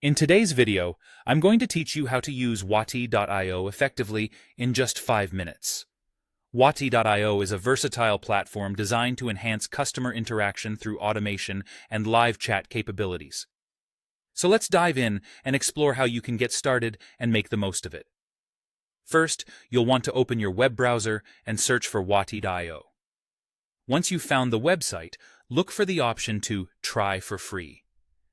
In today's video, I'm going to teach you how to use wati.io effectively in just 5 minutes. Wati.io is a versatile platform designed to enhance customer interaction through automation and live chat capabilities. So let's dive in and explore how you can get started and make the most of it. First, you'll want to open your web browser and search for wati.io. Once you've found the website, look for the option to try for free.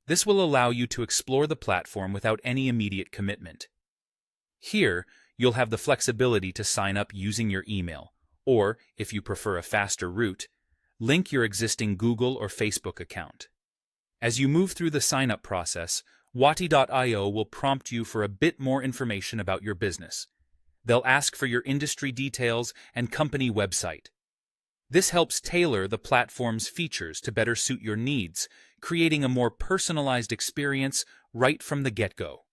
This will allow you to explore the platform without any immediate commitment. Here, you'll have the flexibility to sign up using your email, or, if you prefer a faster route, link your existing Google or Facebook account. As you move through the sign-up process, wati.io will prompt you for a bit more information about your business. They'll ask for your industry details and company website. This helps tailor the platform's features to better suit your needs, creating a more personalized experience right from the get-go.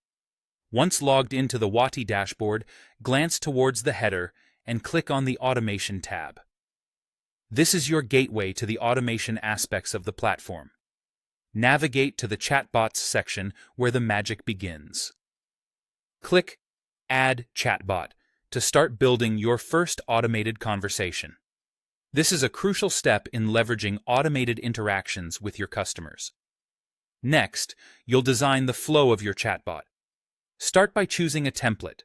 Once logged into the Wati dashboard, glance towards the header and click on the Automation tab. This is your gateway to the automation aspects of the platform. Navigate to the chatbots section where the magic begins. Click Add Chatbot to start building your first automated conversation. This is a crucial step in leveraging automated interactions with your customers. Next, you'll design the flow of your chatbot. Start by choosing a template.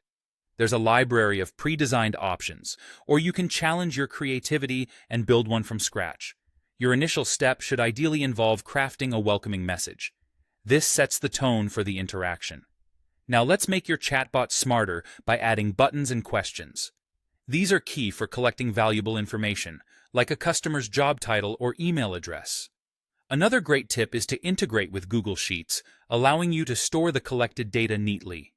There's a library of pre-designed options, or you can challenge your creativity and build one from scratch. Your initial step should ideally involve crafting a welcoming message. This sets the tone for the interaction. Now let's make your chatbot smarter by adding buttons and questions. These are key for collecting valuable information, like a customer's job title or email address. Another great tip is to integrate with Google Sheets, allowing you to store the collected data neatly.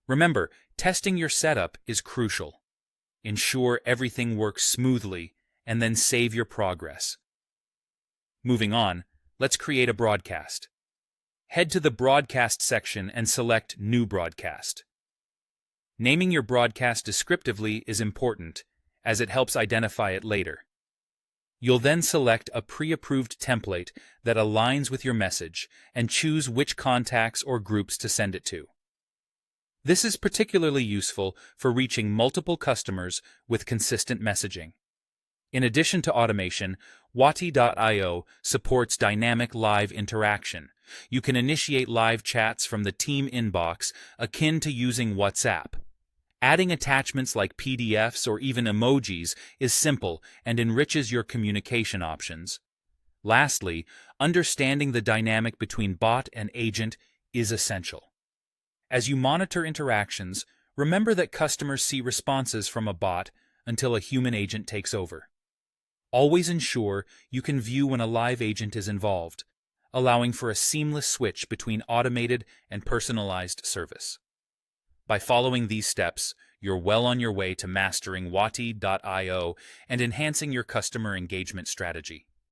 Remember, testing your setup is crucial. Ensure everything works smoothly, and then save your progress. Moving on, let's create a broadcast. Head to the Broadcast section and select New Broadcast. Naming your broadcast descriptively is important, as it helps identify it later. You'll then select a pre-approved template that aligns with your message and choose which contacts or groups to send it to. This is particularly useful for reaching multiple customers with consistent messaging. In addition to automation, wati.io supports dynamic live interaction. You can initiate live chats from the team inbox, akin to using WhatsApp. Adding attachments like PDFs or even emojis is simple and enriches your communication options. Lastly, understanding the dynamic between bot and agent is essential. As you monitor interactions, remember that customers see responses from a bot until a human agent takes over. Always ensure you can view when a live agent is involved, allowing for a seamless switch between automated and personalized service. By following these steps, you're well on your way to mastering wati.io and enhancing your customer engagement strategy.